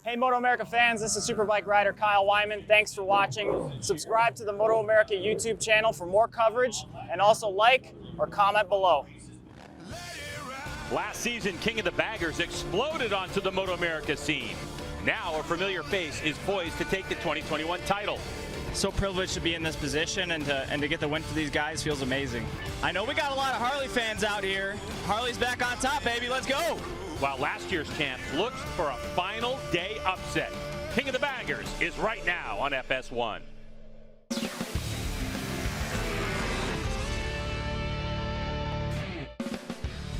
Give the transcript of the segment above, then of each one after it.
Hey MotoAmerica fans, this is Superbike rider Kyle Wyman. Thanks for watching. Subscribe to the MotoAmerica YouTube channel for more coverage, and also like or comment below. Last season, King of the Baggers exploded onto the MotoAmerica scene. Now a familiar face is poised to take the 2021 title. So privileged to be in this position, and to get the win for these guys feels amazing. I know we got a lot of Harley fans out here. Harley's back on top, baby. Let's go. While last year's champ looks for a final day upset. King of the Baggers is right now on FS1.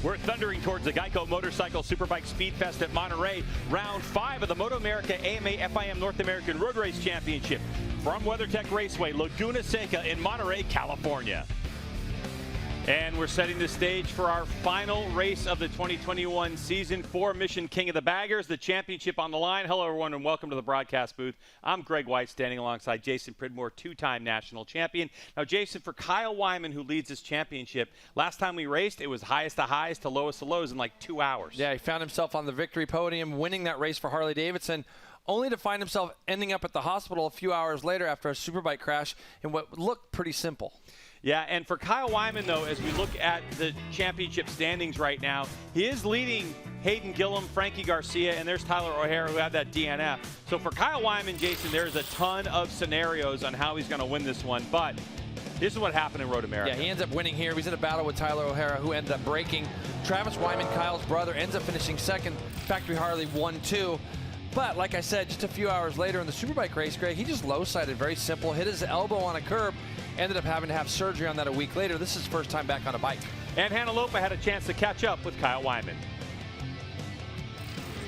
We're thundering towards the Geico Motorcycle Superbike Speed Fest at Monterey, round 5 of the MotoAmerica AMA FIM North American Road Race Championship from WeatherTech Raceway, Laguna Seca in Monterey, California. And we're setting the stage for our final race of the 2021 season for Mission King of the Baggers, the championship on the line. Hello, everyone, and welcome to the broadcast booth. I'm Greg White, standing alongside Jason Pridmore, two-time national champion. Now, Jason, for Kyle Wyman, who leads this championship, last time we raced, it was highest of highs to lowest of lows in like 2 hours. Yeah, he found himself on the victory podium, winning that race for Harley-Davidson, only to find himself ending up at the hospital a few hours later after a superbike crash in what looked pretty simple. Yeah, and for Kyle Wyman, though, as we look at the championship standings right now, he is leading Hayden Gillum, Frankie Garcia, and there's Tyler O'Hara, who had that DNF. So for Kyle Wyman, Jason, there's a ton of scenarios on how he's going to win this one, but this is what happened in Road America. Yeah, he ends up winning here. He's in a battle with Tyler O'Hara, who ended up breaking. Travis Wyman, Kyle's brother, ends up finishing second. Factory Harley 1-2. But like I said, just a few hours later in the Superbike race, Greg, he just low-sided, very simple, hit his elbow on a curb, ended up having to have surgery on that a week later. This is his first time back on a bike. And Hannah Lopa had a chance to catch up with Kyle Wyman.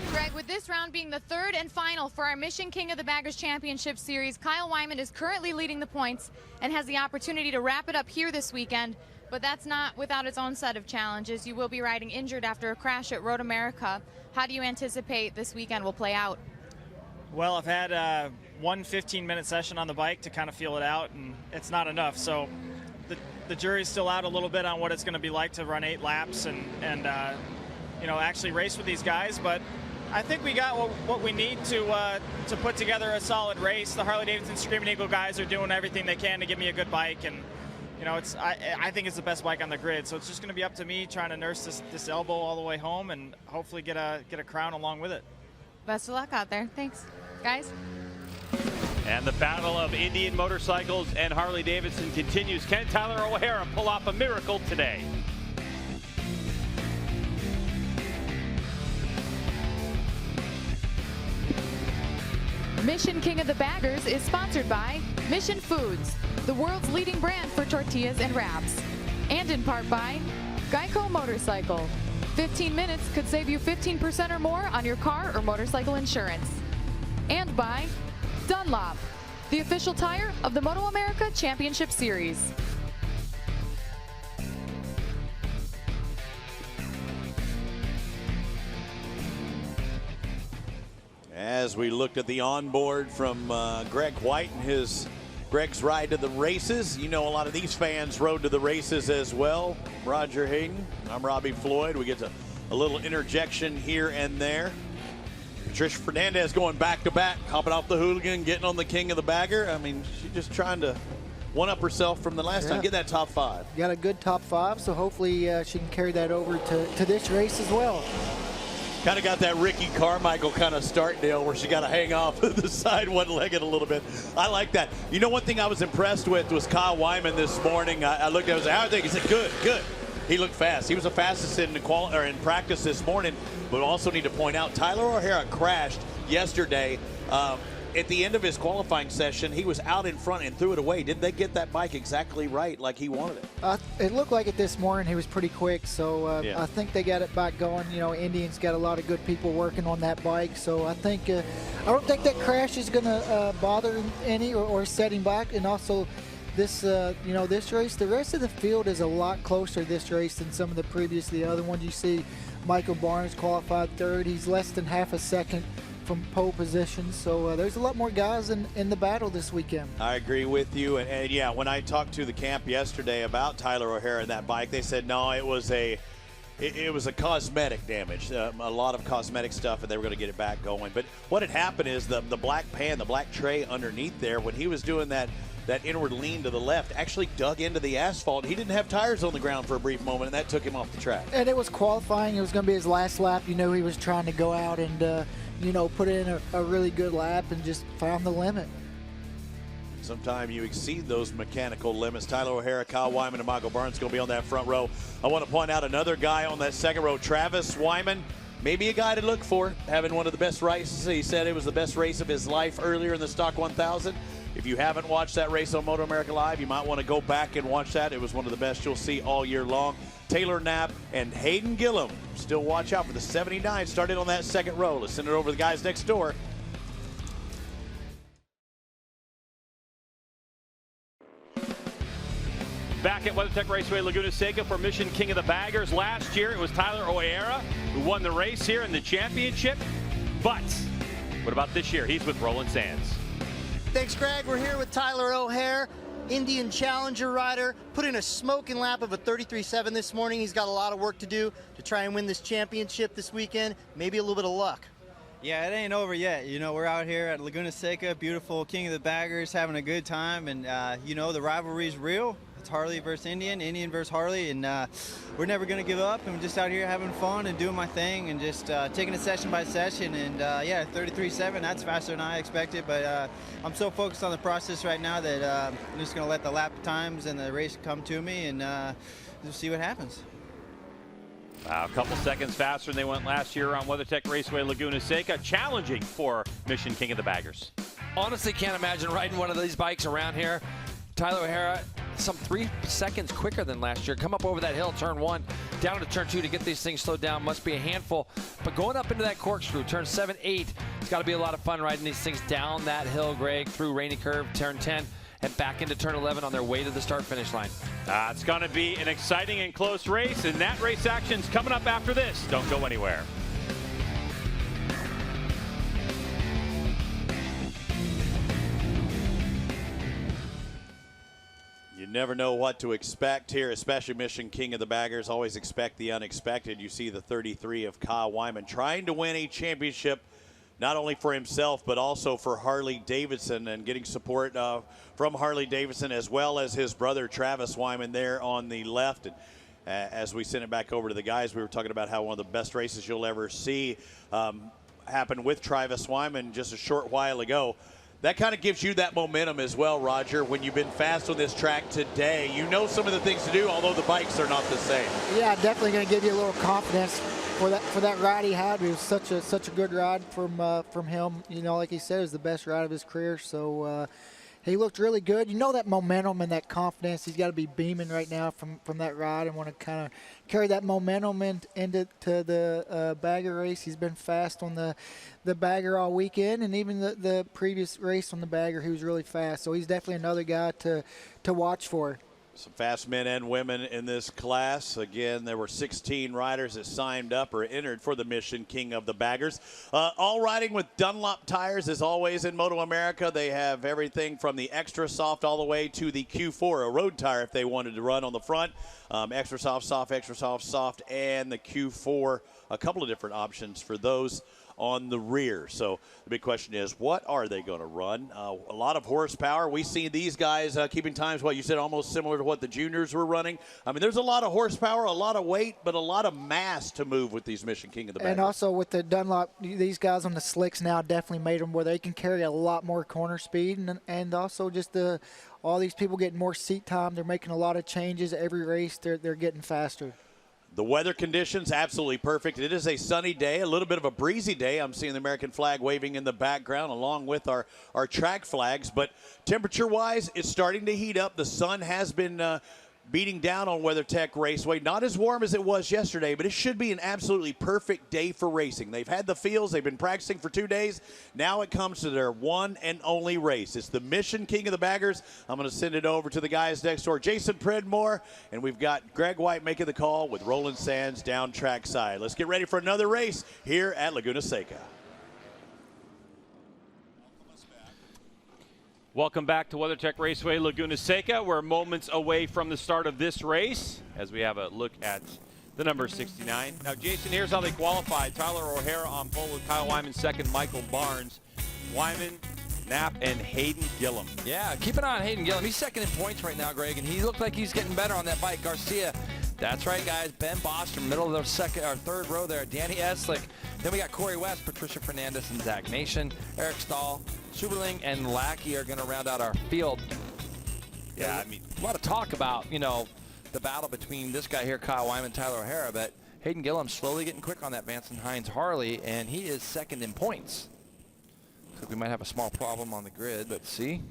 Greg, with this round being the third and final for our Mission King of the Baggers Championship Series, Kyle Wyman is currently leading the points and has the opportunity to wrap it up here this weekend. But that's not without its own set of challenges. You will be riding injured after a crash at Road America. How do you anticipate this weekend will play out? Well, I've had one 15-minute session on the bike to kind of feel it out, and it's not enough. So the jury's still out a little bit on what it's going to be like to run 8 laps and you know, actually race with these guys. But I think we got what we need to put together a solid race. The Harley-Davidson Screaming Eagle guys are doing everything they can to give me a good bike, and you know, I think it's the best bike on the grid. So it's just going to be up to me trying to nurse this elbow all the way home and hopefully get a crown along with it. Best of luck out there. Thanks, guys. And the battle of Indian motorcycles and Harley-Davidson continues. Can Tyler O'Hara pull off a miracle today? Mission King of the Baggers is sponsored by Mission Foods, the world's leading brand for tortillas and wraps. And in part by Geico Motorcycle. 15 minutes could save you 15% or more on your car or motorcycle insurance. And by Dunlop, the official tire of the MotoAmerica Championship Series. As we looked at the onboard from Greg White and Greg's ride to the races. You know, a lot of these fans rode to the races as well. Roger Hayden, I'm Robbie Floyd. We get a little interjection here and there. Patricia Fernandez going back-to-back, hopping off the hooligan, getting on the King of the Bagger. I mean, she's just trying to one-up herself from the last time, get that top 5. Got a good top 5, so hopefully she can carry that over to this race as well. Kind of got that Ricky Carmichael kind of start deal where she got to hang off the side one-legged a little bit. I like that. You know, one thing I was impressed with was Kyle Wyman this morning. I looked at him and said, how are you? He said, good. He looked fast. He was the fastest in practice this morning. But also need to point out, Tyler O'Hara crashed yesterday. At the end of his qualifying session, he was out in front and threw it away. Did they get that bike exactly right like he wanted it? It looked like it this morning. He was pretty quick, so I think they got it back going. You know, Indians got a lot of good people working on that bike, so I think I don't think that crash is going to bother any or set him back. And also, this you know, this race, the rest of the field is a lot closer this race than some of the other ones. You see, Michael Barnes qualified 3rd. He's less than half a second from pole position, so there's a lot more guys in the battle this weekend. I agree with you, and yeah, when I talked to the camp yesterday about Tyler O'Hara and that bike, they said no, it was a it was a cosmetic damage, a lot of cosmetic stuff, and they were going to get it back going. But what had happened is the black pan, the black tray underneath there, when he was doing that inward lean to the left, actually dug into the asphalt. He didn't have tires on the ground for a brief moment, and that took him off the track. And it was qualifying. It was going to be his last lap. You know, he was trying to go out and, you know, put in a really good lap and just found the limit. Sometimes you exceed those mechanical limits. Tyler O'Hara, Kyle Wyman, and Michael Burns going to be on that front row. I want to point out another guy on that second row, Travis Wyman. Maybe a guy to look for, having one of the best races. He said it was the best race of his life earlier in the Stock 1000. If you haven't watched that race on MotoAmerica Live, you might want to go back and watch that. It was one of the best you'll see all year long. Taylor Knapp and Hayden Gillum. Still watch out for the 79. Started on that second row. Let's send it over to the guys next door. Back at WeatherTech Raceway, Laguna Seca for Mission King of the Baggers. Last year, it was Tyler O'Hara who won the race here in the championship. But what about this year? He's with Roland Sands. Thanks, Greg. We're here with Tyler O'Hara, Indian Challenger rider, put in a smoking lap of a 33.7 this morning. He's got a lot of work to do to try and win this championship this weekend. Maybe a little bit of luck. Yeah, it ain't over yet. You know, we're out here at Laguna Seca, beautiful King of the Baggers, having a good time. And, you know, the rivalry's real. It's Harley versus Indian, Indian versus Harley. And we're never going to give up. And we're just out here having fun and doing my thing and just taking it session by session. And, yeah, 33.7, that's faster than I expected. But I'm so focused on the process right now that I'm just going to let the lap times and the race come to me and just see what happens. Wow, a couple seconds faster than they went last year on WeatherTech Raceway Laguna Seca. Challenging for Mission King of the Baggers. Honestly, can't imagine riding one of these bikes around here. Tyler O'Hara, some 3 seconds quicker than last year. Come up over that hill, turn 1, down to turn 2 to get these things slowed down must be a handful. But going up into that corkscrew, turn 7, 8, it's got to be a lot of fun riding these things down that hill, Greg, through Rainy Curve, turn 10. And back into turn 11 on their way to the start-finish line. It's going to be an exciting and close race, and that race action's coming up after this. Don't go anywhere. You never know what to expect here, especially Mission King of the Baggers. Always expect the unexpected. You see the 33 of Kyle Wyman trying to win a championship, not only for himself, but also for Harley Davidson, and getting support from Harley Davidson, as well as his brother Travis Wyman there on the left. And as we send it back over to the guys, we were talking about how one of the best races you'll ever see happened with Travis Wyman just a short while ago. That kind of gives you that momentum as well, Roger, when you've been fast on this track today. You know some of the things to do, although the bikes are not the same. Yeah, definitely going to give you a little confidence for that ride he had. It was such a good ride from him. You know, like he said, it was the best ride of his career. So he looked really good. You know, that momentum and that confidence, he's got to be beaming right now from that ride, and want to kind of carry that momentum into the bagger race. He's been fast on the bagger all weekend, and even the previous race on the bagger, he was really fast. So he's definitely another guy to watch for. Some fast men and women in this class. Again, there were 16 riders that signed up or entered for the Mission King of the Baggers. All riding with Dunlop tires, as always in MotoAmerica. They have everything from the extra soft all the way to the Q4, a road tire if they wanted to run on the front. Extra soft, soft, extra soft, soft, and the Q4. A couple of different options for those on the rear. So the big question is, what are they going to run? A lot of horsepower. We see these guys keeping times, what you said, almost similar to what the juniors were running. I mean, there's a lot of horsepower, a lot of weight, but a lot of mass to move with these Mission King of the Baggers. And also with the Dunlop, these guys on the slicks now definitely made them where they can carry a lot more corner speed, and also just all these people getting more seat time. They're making a lot of changes every race. They're getting faster. The weather conditions, absolutely perfect. It is a sunny day, a little bit of a breezy day. I'm seeing the American flag waving in the background along with our track flags. But temperature-wise, it's starting to heat up. The sun has been beating down on WeatherTech Raceway. Not as warm as it was yesterday, but it should be an absolutely perfect day for racing. They've had the fields. They've been practicing for 2 days. Now it comes to their one and only race. It's the Mission King of the Baggers. I'm going to send it over to the guys next door, Jason Pridmore, and we've got Greg White making the call with Roland Sands down trackside. Let's get ready for another race here at Laguna Seca. Welcome back to WeatherTech Raceway Laguna Seca. We're moments away from the start of this race as we have a look at the number 69. Now, Jason, here's how they qualified. Tyler O'Hara on pole with Kyle Wyman second, Michael Barnes, Wyman, Knapp, and Hayden Gillum. Yeah, keep an eye on Hayden Gillum. He's second in points right now, Greg, and he looked like he's getting better on that bike. Garcia, that's right, guys. Ben Bostrom, middle of the second or third row there. Danny Eslick. Then we got Corey West, Patricia Fernandez, and Zach Nation. Eric Stahl, Superling, and Lackey are going to round out our field. Yeah, I mean, a lot of talk about, you know, the battle between this guy here, Kyle Wyman, Tyler O'Hara, but Hayden Gillum slowly getting quick on that Vance & Hines Harley, and he is second in points. So we might have a small problem on the grid. Let's see.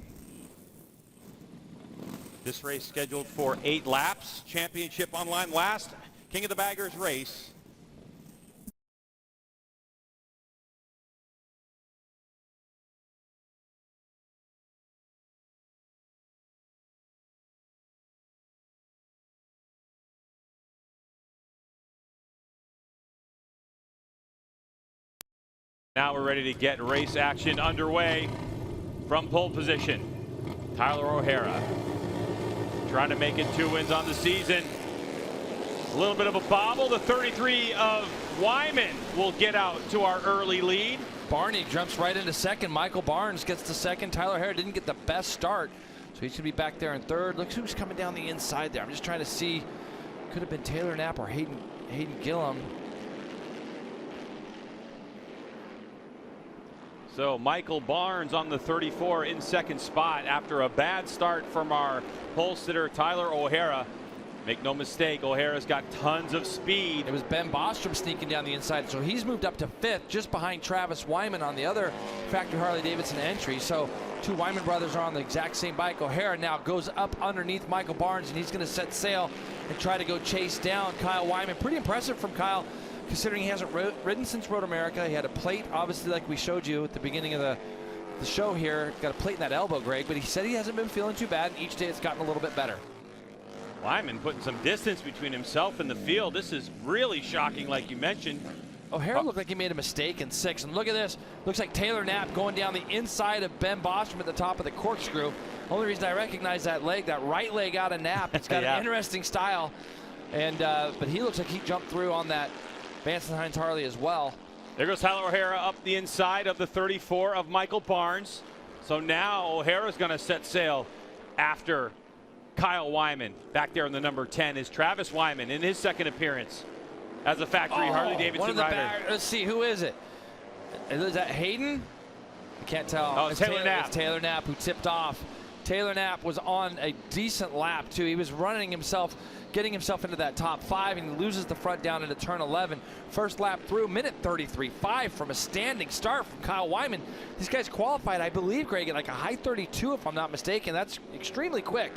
this race scheduled for 8 laps. Championship online last. King of the Baggers race. Now we're ready to get race action underway from pole position. Tyler O'Hara trying to make it 2 wins on the season. A little bit of a bobble. The 33 of Wyman will get out to our early lead. Barney jumps right into second. Michael Barnes gets to second. Tyler O'Hara didn't get the best start, so he should be back there in third. Look who's coming down the inside there. I'm just trying to see. Could have been Taylor Knapp or Hayden Gillum. So Michael Barnes on the 34 in second spot after a bad start from our pole sitter Tyler O'Hara. Make no mistake, O'Hara's got tons of speed. It was Ben Bostrom sneaking down the inside, so he's moved up to 5th, just behind Travis Wyman on the other factory Harley-Davidson entry. So 2 Wyman brothers are on the exact same bike. O'Hara now goes up underneath Michael Barnes, and he's going to set sail and try to go chase down Kyle Wyman. Pretty impressive from Kyle, considering he hasn't ridden since MotoAmerica. He had a plate, obviously, like we showed you at the beginning of the show here. Got a plate in that elbow, Greg, but he said he hasn't been feeling too bad, and each day it's gotten a little bit better. Wyman putting some distance between himself and the field. This is really shocking, like you mentioned. O'Hara looked like he made a mistake in 6th, and look at this. Looks like Taylor Knapp going down the inside of Ben Bostrom at the top of the corkscrew. Only reason I recognize that leg, that right leg out of Knapp. It's got yeah. an interesting style, and but he looks like he jumped through on that Vance & Hines Harley as well. There goes Tyler O'Hara up the inside of the 34 of Michael Barnes. So now O'Hara's going to set sail after Kyle Wyman. Back there in the number 10 is Travis Wyman in his second appearance as a factory Harley-Davidson rider. Let's see, who is it? Is that Hayden? I can't tell. Oh, it's Taylor Knapp. It's Taylor Knapp who tipped off. Taylor Knapp was on a decent lap, too. He was running himself, getting himself into that top 5, and he loses the front down into turn 11. First lap through, minute 33.5 from a standing start from Kyle Wyman. These guys qualified, I believe, Greg, at like a high 32, if I'm not mistaken. That's extremely quick.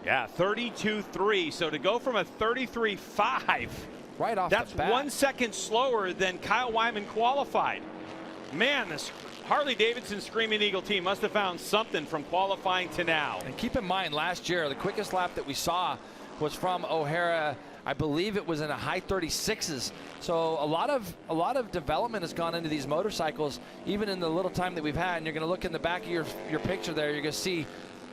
Yeah, 32.3. So to go from a 33.5, right off that's the bat. 1 second slower than Kyle Wyman qualified. Man, this Harley-Davidson Screaming Eagle team must have found something from qualifying to now. And keep in mind, last year, the quickest lap that we saw was from O'Hara. I believe it was in a high 36s. So a lot of development has gone into these motorcycles, even in the little time that we've had. And you're going to look in the back of your picture there. You're going to see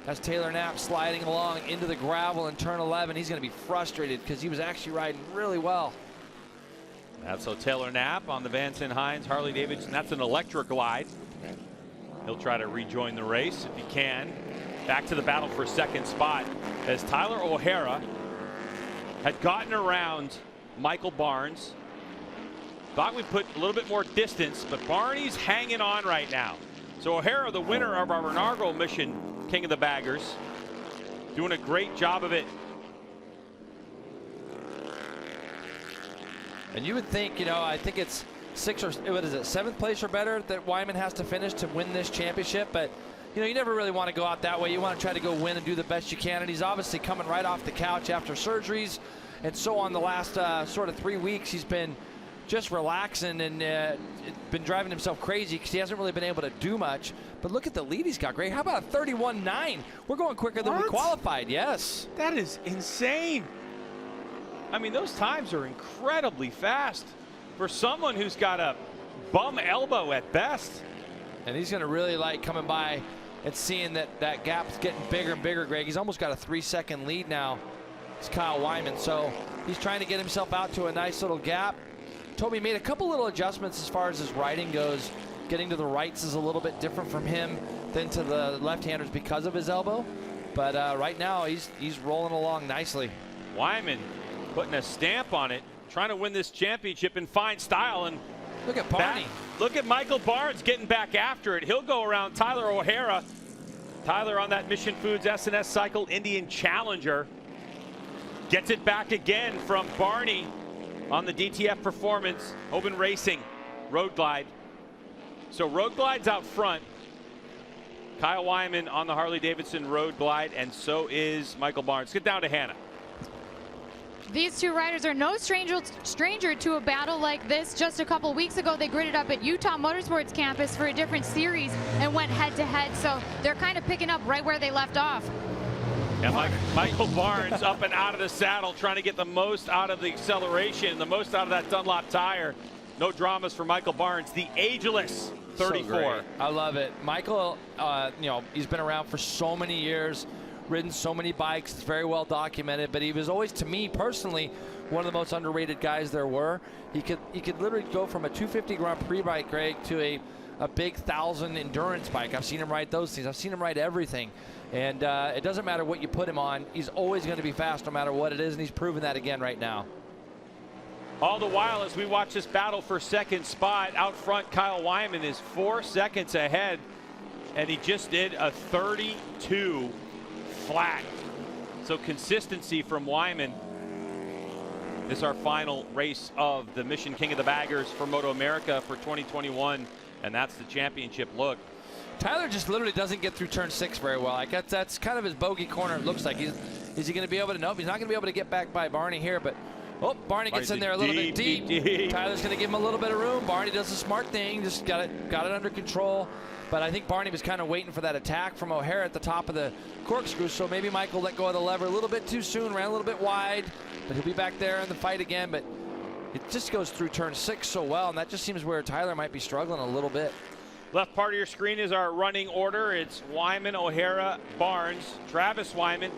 that's Taylor Knapp sliding along into the gravel in turn 11. He's going to be frustrated because he was actually riding really well. That's so Taylor Knapp on the Vance & Hines Harley-Davidson. That's an electric glide. He'll try to rejoin the race if he can. Back to the battle for second spot as Tyler O'Hara had gotten around Michael Barnes. Thought we'd put a little bit more distance, but Barney's hanging on right now. So O'Hara, the winner of our inaugural mission, King of the Baggers, doing a great job of it. And you would think, you know, I think it's 6th or what is it, 7th place or better that Wyman has to finish to win this championship. But you know, you never really want to go out that way. You want to try to go win and do the best you can. And he's obviously coming right off the couch after surgeries, and so on the last sort of 3 weeks he's been just relaxing and been driving himself crazy because he hasn't really been able to do much. But look at the lead he's got, Greg. How about a 31.9? We're going quicker than we qualified. Yes. That is insane. I mean, those times are incredibly fast for someone who's got a bum elbow at best. And he's going to really like coming by and seeing that gap's getting bigger and bigger, Greg. He's almost got a 3-second lead now is Kyle Wyman. So he's trying to get himself out to a nice little gap. Toby made a couple little adjustments as far as his riding goes. Getting to the rights is a little bit different from him than to the left-handers because of his elbow. But right now, he's rolling along nicely. Wyman putting a stamp on it, trying to win this championship in fine style. And look at Barney. Look at Michael Barnes getting back after it. He'll go around Tyler O'Hara. Tyler on that Mission Foods SNS Cycle Indian Challenger. Gets it back again from Barney on the DTF Performance. Open Racing Road Glide. So Road Glide's out front. Kyle Wyman on the Harley-Davidson Road Glide, and so is Michael Barnes. Get down to Hannah. These two riders are no stranger to a battle like this. Just a couple weeks ago, they gridded up at Utah Motorsports campus for a different series and went head-to-head, so they're kind of picking up right where they left off. And Michael Barnes up and out of the saddle, trying to get the most out of the acceleration, the most out of that Dunlop tire. No dramas for Michael Barnes, the ageless 34. So I love it. Michael, you know, he's been around for so many years, ridden so many bikes. It's very well documented, but he was always, to me personally, one of the most underrated guys there were. He could literally go from a 250 Grand Prix bike, Greg, to a big 1,000 endurance bike. I've seen him ride those things. I've seen him ride everything. And it doesn't matter what you put him on. He's always going to be fast no matter what it is, and he's proven that again right now. All the while, as we watch this battle for second spot, out front, Kyle Wyman is 4 seconds ahead, and he just did a 32 flat. So consistency from Wyman. This is our final race of the Mission King of the Baggers for MotoAmerica for 2021, and that's the championship look. Tyler just literally doesn't get through turn 6 very well. Like that's kind of his bogey corner, it looks like. Is he going to be able to? Nope, he's not going to be able to get back by Barney here, but oh, Barney gets in there a little bit deep. Tyler's going to give him a little bit of room. Barney does a smart thing, just got it under control. But I think Barney was kind of waiting for that attack from O'Hara at the top of the corkscrew, so maybe Michael let go of the lever a little bit too soon, ran a little bit wide, but he'll be back there in the fight again. But it just goes through turn 6 so well, and that just seems where Tyler might be struggling a little bit. Left part of your screen is our running order. It's Wyman, O'Hara, Barnes, Travis Wyman,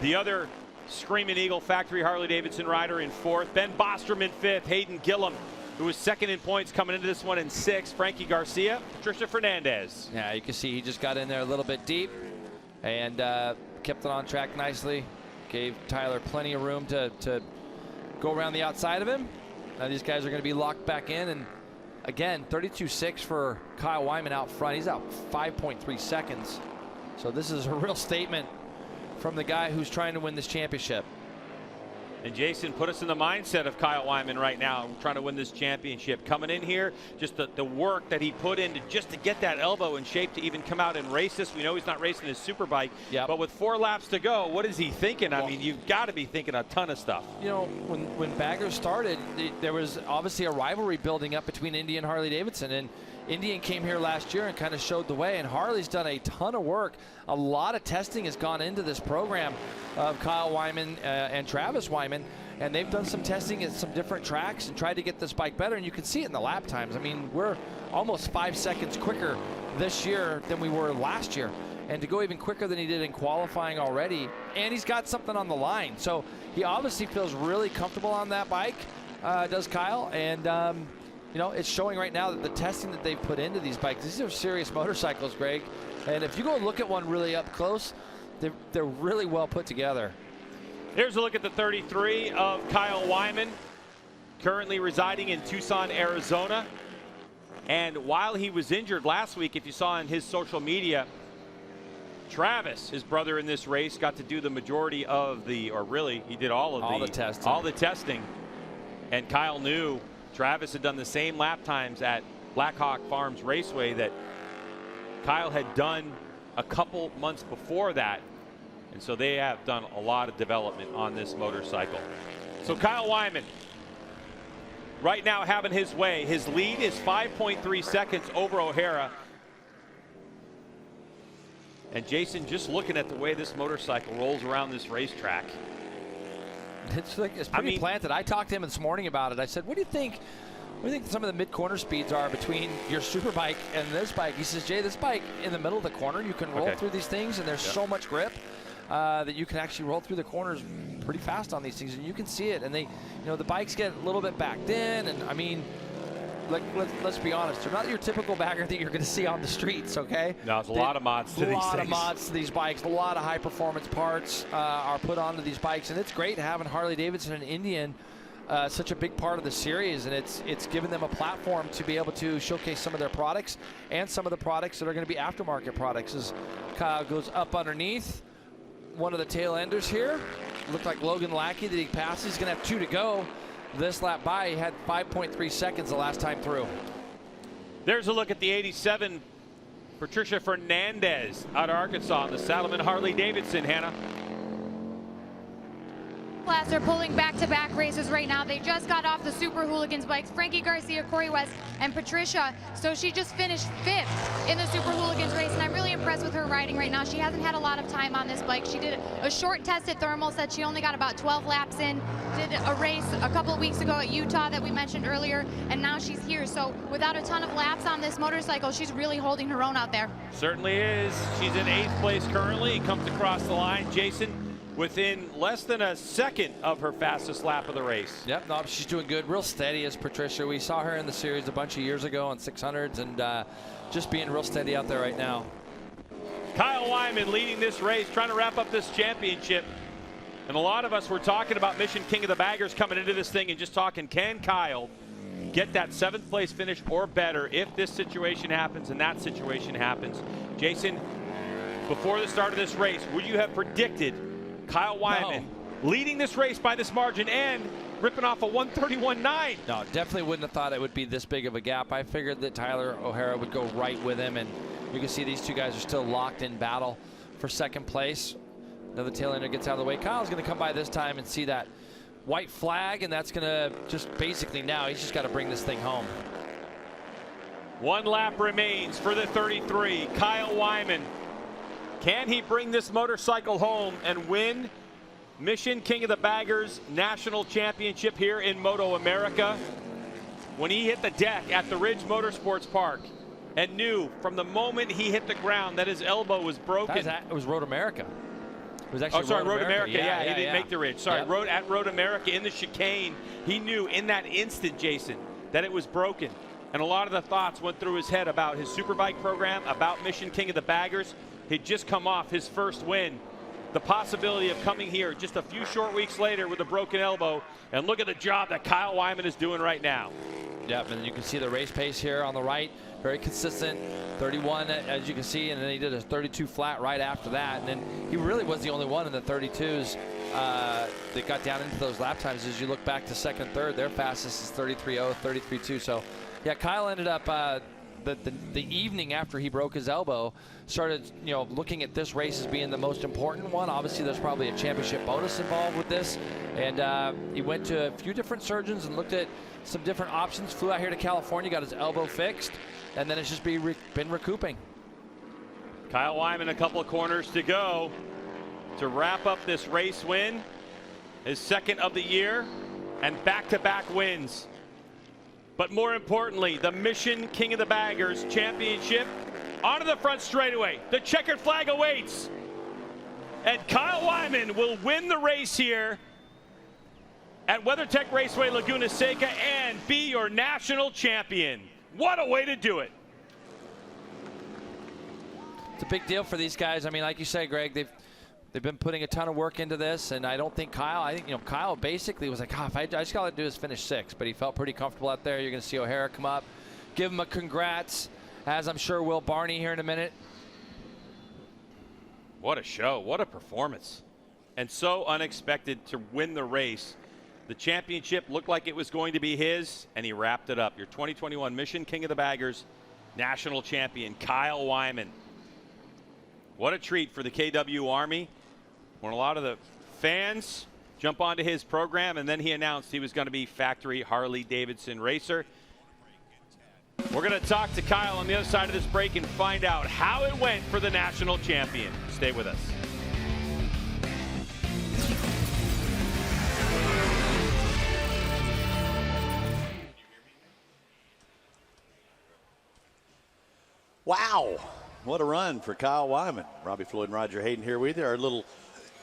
the other Screaming Eagle Factory Harley-Davidson rider in 4th. Ben Bostrom in 5th. Hayden Gillum, who was 2nd in points coming into this one, in 6th. Frankie Garcia, Patricia Fernandez. Yeah, you can see he just got in there a little bit deep and kept it on track nicely. Gave Tyler plenty of room to go around the outside of him. Now these guys are going to be locked back in, and again, 32.6 for Kyle Wyman out front. He's out 5.3 seconds. So this is a real statement from the guy who's trying to win this championship. And Jason, put us in the mindset of Kyle Wyman right now, trying to win this championship. Coming in here, just the work that he put in just to get that elbow in shape to even come out and race this. We know he's not racing his super bike, but with 4 laps to go, what is he thinking? I mean, you've got to be thinking a ton of stuff. You know, when Baggers started, there was obviously a rivalry building up between Indy and Harley-Davidson, and Indian came here last year and kind of showed the way, and Harley's done a ton of work. A lot of testing has gone into this program of Kyle Wyman and Travis Wyman, and they've done some testing at some different tracks and tried to get this bike better, and you can see it in the lap times. I mean, we're almost 5 seconds quicker this year than we were last year, and to go even quicker than he did in qualifying already, and he's got something on the line. So he obviously feels really comfortable on that bike, does Kyle, and you know, it's showing right now that the testing that they've put into these bikes, these are serious motorcycles, Greg. And if you go look at one really up close, they're really well put together. Here's a look at the 33 of Kyle Wyman, currently residing in Tucson, Arizona. And while he was injured last week, if you saw in his social media, Travis, his brother in this race, got to do the majority of the, or really, he did all the testing. All the testing. And Kyle knew Travis had done the same lap times at Blackhawk Farms Raceway that Kyle had done a couple months before that. And so they have done a lot of development on this motorcycle. So Kyle Wyman, right now having his way. His lead is 5.3 seconds over O'Hara. And Jason, just looking at the way this motorcycle rolls around this racetrack, it's pretty planted. I talked to him this morning about it. I said, what do you think some of the mid-corner speeds are between your super bike and this bike? He says, Jay, this bike in the middle of the corner, you can roll through these things, and there's so much grip. that you can actually roll through the corners pretty fast on these things, and you can see it. And they, the bikes get a little bit backed in, and I mean, let's be honest, they're not your typical bagger that you're going to see on the streets, okay? No, there's a lot of mods to these things. A lot of mods to these bikes. A lot of high-performance parts are put onto these bikes, and it's great having Harley-Davidson and Indian such a big part of the series, and it's given them a platform to be able to showcase some of their products and some of the products that are going to be aftermarket products. As Kyle goes up underneath one of the tail enders here, looked like Logan Lackey that he passes. He's going to have 2 to go. This lap by, he had 5.3 seconds the last time through. There's a look at the 87 Patricia Fernandez out of Arkansas on the Saddlemen Harley-Davidson, Hannah. They're pulling back-to-back races right now. They just got off the Super Hooligans bikes. Frankie Garcia, Corey West, and Patricia. So she just finished 5th in the Super Hooligans race, and I'm really impressed with her riding right now. She hasn't had a lot of time on this bike. She did a short test at Thermal, said she only got about 12 laps in. Did a race a couple of weeks ago at Utah that we mentioned earlier, and now she's here. So without a ton of laps on this motorcycle, she's really holding her own out there. Certainly is. She's in 8th place currently. Comes across the line. Jason, within less than a second of her fastest lap of the race. Yep, no, she's doing good. Real steady as Patricia. We saw her in the series a bunch of years ago on 600s, and just being real steady out there right now. Kyle Wyman leading this race, trying to wrap up this championship. And a lot of us were talking about Mission King of the Baggers coming into this thing and just talking, can Kyle get that 7th place finish or better if this situation happens and that situation happens? Jason, before the start of this race, would you have predicted Kyle Wyman leading this race by this margin and ripping off a 131.9? No, definitely wouldn't have thought it would be this big of a gap. I figured that Tyler O'Hara would go right with him, and you can see these two guys are still locked in battle for 2nd place. Another tail ender gets out of the way. Kyle's going to come by this time and see that white flag, and that's going to just basically now he's just got to bring this thing home. 1 lap remains for the 33. Kyle Wyman. Can he bring this motorcycle home and win Mission King of the Baggers National Championship here in MotoAmerica? When he hit the deck at the Ridge Motorsports Park and knew from the moment he hit the ground that his elbow was broken. It was Road America. It was actually Road America. Yeah, he didn't make the Ridge. Sorry, yep. At Road America in the chicane, he knew in that instant, Jason, that it was broken. And a lot of the thoughts went through his head about his Superbike program, about Mission King of the Baggers. He'd just come off his first win. The possibility of coming here just a few short weeks later with a broken elbow. And look at the job that Kyle Wyman is doing right now. Yep, and you can see the race pace here on the right. Very consistent, 31 as you can see, and then he did a 32 flat right after that. And then he really was the only one in the 32s that got down into those lap times. As you look back to 2nd and 3rd, their fastest is 33.0, 33.2. So yeah, Kyle ended up the evening after he broke his elbow, started looking at this race as being the most important one. Obviously there's probably a championship bonus involved with this, and he went to a few different surgeons and looked at some different options. Flew out here to California, got his elbow fixed, and then it's just been recouping. Kyle Wyman, a couple of corners to go to wrap up this race win, his 2nd of the year, and back-to-back wins. But more importantly, the Mission King of the Baggers Championship onto the front straightaway. The checkered flag awaits. And Kyle Wyman will win the race here at WeatherTech Raceway Laguna Seca and be your national champion. What a way to do it. It's a big deal for these guys. I mean, like you say, Greg, they've been putting a ton of work into this, and I don't think I think Kyle basically was like, if I just got to do is finish 6th, but he felt pretty comfortable out there. You're going to see O'Hara come up, give him a congrats, as I'm sure will Barney here in a minute. What a show, what a performance, and so unexpected to win the race. The championship looked like it was going to be his, and he wrapped it up. Your 2021 Mission King of the Baggers national champion, Kyle Wyman. What a treat for the KW Army when a lot of the fans jump onto his program, and then he announced he was going to be factory Harley-Davidson racer. We're going to talk to Kyle on the other side of this break and find out how it went for the national champion. Stay with us. Wow, what a run for Kyle Wyman. Robbie Floyd and Roger Hayden here with you. Our little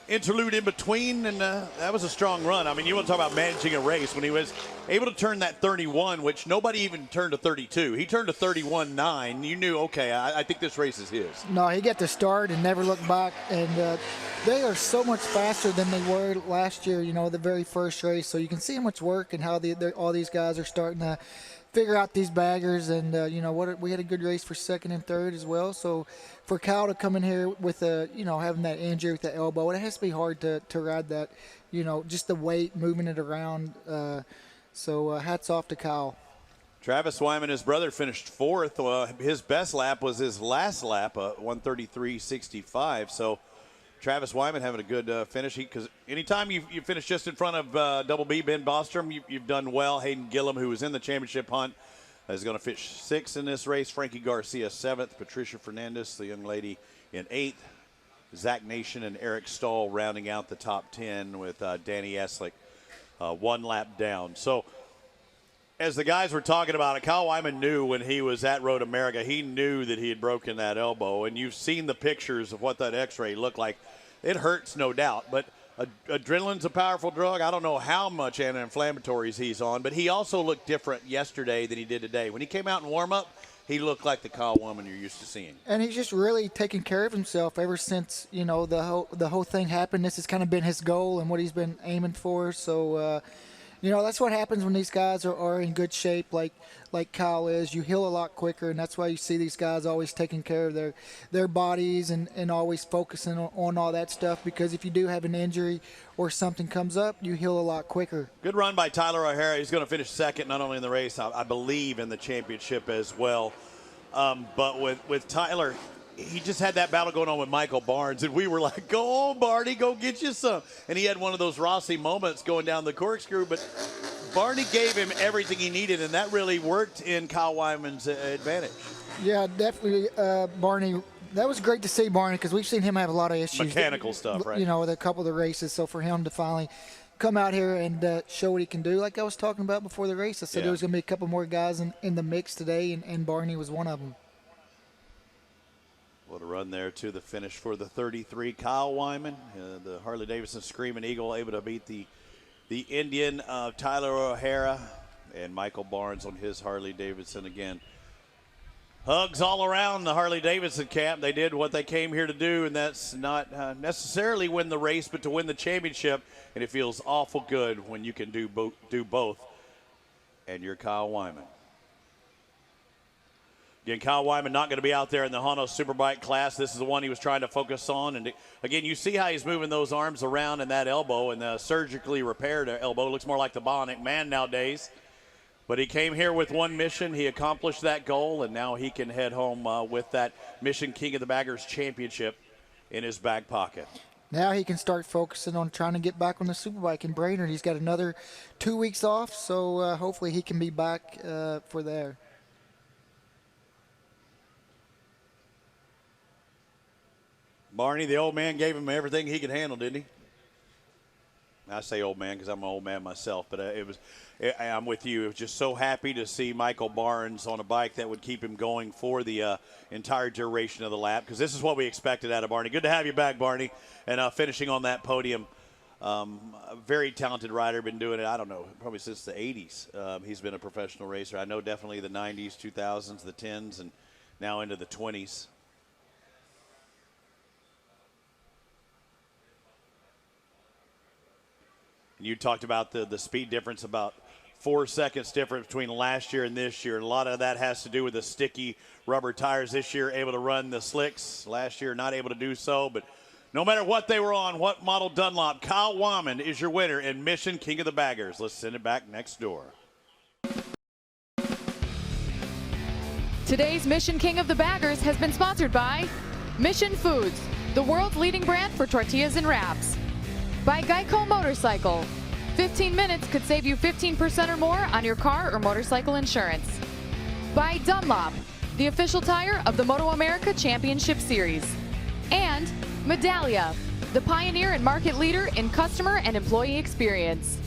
interlude in between, and that was a strong run. I mean, you want to talk about managing a race when he was able to turn that 31, which nobody even turned to 32. He turned to 31.9. You knew, okay, I think this race is his. No, he got to start and never looked back, and they are so much faster than they were last year, you know, the very first race. So you can see how much work and how all these guys are starting to figure out these baggers, and you know what, we had a good race for second and third as well. So for Kyle to come in here with having that injury with the elbow, it has to be hard to ride that, you know, just the weight, moving it around. So hats off to Kyle. Travis Wyman, his brother, finished fourth. His best lap was his last lap, 1:33.65. So Travis Wyman having a good finish, because anytime you finish just in front of Double B, Ben Bostrom, you've done well. Hayden Gillum, who was in the championship hunt, is going to finish sixth in this race. Frankie Garcia, seventh. Patricia Fernandez, the young lady, in eighth. Zach Nation and Eric Stahl rounding out the top 10 with Danny Eslick one lap down. So as the guys were talking about it, Kyle Wyman knew when he was at MotoAmerica, he knew that he had broken that elbow. And you've seen the pictures of what that x-ray looked like. It hurts, no doubt, but adrenaline's a powerful drug. I don't know how much anti-inflammatories he's on, but he also looked different yesterday than he did today. When he came out in warm-up, he looked like the Kyle Wyman you're used to seeing. And he's just really taken care of himself ever since, you know, the whole thing happened. This has kind of been his goal and what he's been aiming for. So, you know, that's what happens when these guys are in good shape like Kyle is. You heal a lot quicker, and that's why you see these guys always taking care of their bodies and always focusing on all that stuff, because if you do have an injury or something comes up, you heal a lot quicker. Good run by Tyler O'Hara. He's going to finish second, not only in the race, I believe in the championship as well. But with Tyler, he just had that battle going on with Michael Barnes, and we were like, go on, Barney, go get you some. And he had one of those Rossi moments going down the corkscrew, but Barney gave him everything he needed, and that really worked in Kyle Wyman's advantage. Yeah, definitely, Barney. That was great to see Barney, because we've seen him have a lot of issues. Mechanical stuff, right? You know, with a couple of the races. So for him to finally come out here and show what he can do, like I was talking about before the race, I said there was going to be a couple more guys in the mix today, and Barney was one of them. What a run there to the finish for the 33. Kyle Wyman, the Harley-Davidson Screaming Eagle, able to beat the Indian Tyler O'Hara, and Michael Barnes on his Harley-Davidson again. Hugs all around the Harley-Davidson camp. They did what they came here to do, and that's not necessarily win the race, but to win the championship. And it feels awful good when you can do both. And you're Kyle Wyman. Again, Kyle Wyman not going to be out there in the Honda Superbike class. This is the one he was trying to focus on. And again, you see how he's moving those arms around in that elbow, and the surgically repaired elbow looks more like the Bionic Man nowadays. But he came here with one mission. He accomplished that goal, and now he can head home with that Mission King of the Baggers championship in his back pocket. Now he can start focusing on trying to get back on the Superbike in Brainerd. He's got another 2 weeks off, so hopefully he can be back for there. Barney, the old man, gave him everything he could handle, didn't he? I say old man because I'm an old man myself, but I'm with you. I was just so happy to see Michael Barnes on a bike that would keep him going for the entire duration of the lap, because this is what we expected out of Barney. Good to have you back, Barney, and finishing on that podium. A very talented rider, been doing it, I don't know, probably since the 80s. He's been a professional racer. I know definitely the 90s, 2000s, the 10s, and now into the 20s. You talked about the speed difference, about 4 seconds difference between last year and this year. And a lot of that has to do with the sticky rubber tires this year, able to run the slicks. Last year, not able to do so. But no matter what they were on, what model Dunlop, Kyle Wyman is your winner in Mission King of the Baggers. Let's send it back next door. Today's Mission King of the Baggers has been sponsored by Mission Foods, the world's leading brand for tortillas and wraps. By Geico Motorcycle. 15 minutes could save you 15% or more on your car or motorcycle insurance. By Dunlop, the official tire of the MotoAmerica Championship Series. And Medallia, the pioneer and market leader in customer and employee experience.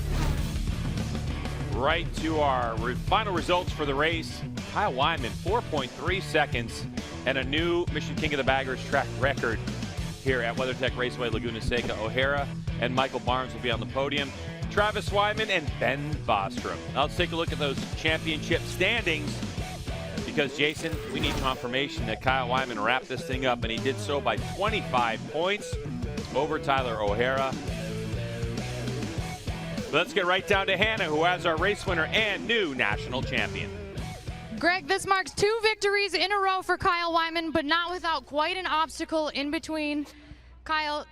Right to our final results for the race. Kyle Wyman, 4.3 seconds and a new Mission King of the Baggers track record. here at WeatherTech Raceway, Laguna Seca. O'Hara and Michael Barnes will be on the podium. Travis Wyman and Ben Bostrom. Now let's take a look at those championship standings, because, Jason, we need confirmation that Kyle Wyman wrapped this thing up, and he did so by 25 points over Tyler O'Hara. Let's get right down to Hannah, who has our race winner and new national champion. Greg, this marks 2 victories in a row for Kyle Wyman, but not without quite an obstacle in between. Kyle,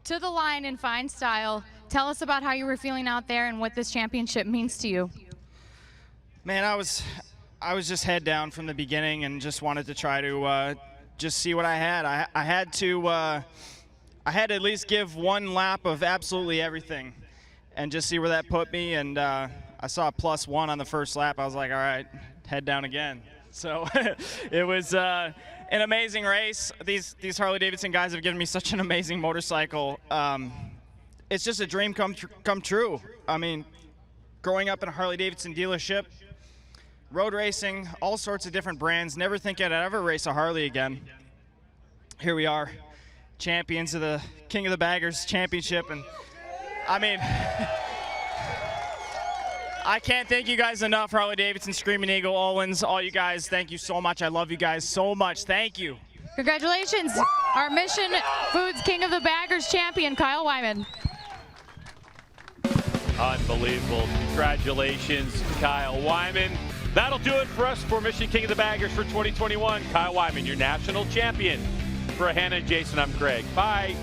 to the line in fine style. Tell us about how you were feeling out there and what this championship means to you. Man, I was just head down from the beginning and just wanted to try to just see what I had. I had to at least give one lap of absolutely everything and just see where that put me. And I saw a +1 on the first lap. I was like, all right, head down again. So it was an amazing race. These Harley-Davidson guys have given me such an amazing motorcycle. It's just a dream come true. I mean, growing up in a Harley-Davidson dealership, road racing, all sorts of different brands, never think I'd ever race a Harley again. Here we are, champions of the King of the Baggers Championship. And I mean, I can't thank you guys enough. Harley-Davidson, Screaming Eagle, Owens, all you guys, thank you so much. I love you guys so much. Thank you. Congratulations, our Mission Foods King of the Baggers champion, Kyle Wyman. Unbelievable. Congratulations, Kyle Wyman. That'll do it for us for Mission King of the Baggers for 2021. Kyle Wyman, your national champion. For Hannah and Jason, I'm Greg. Bye.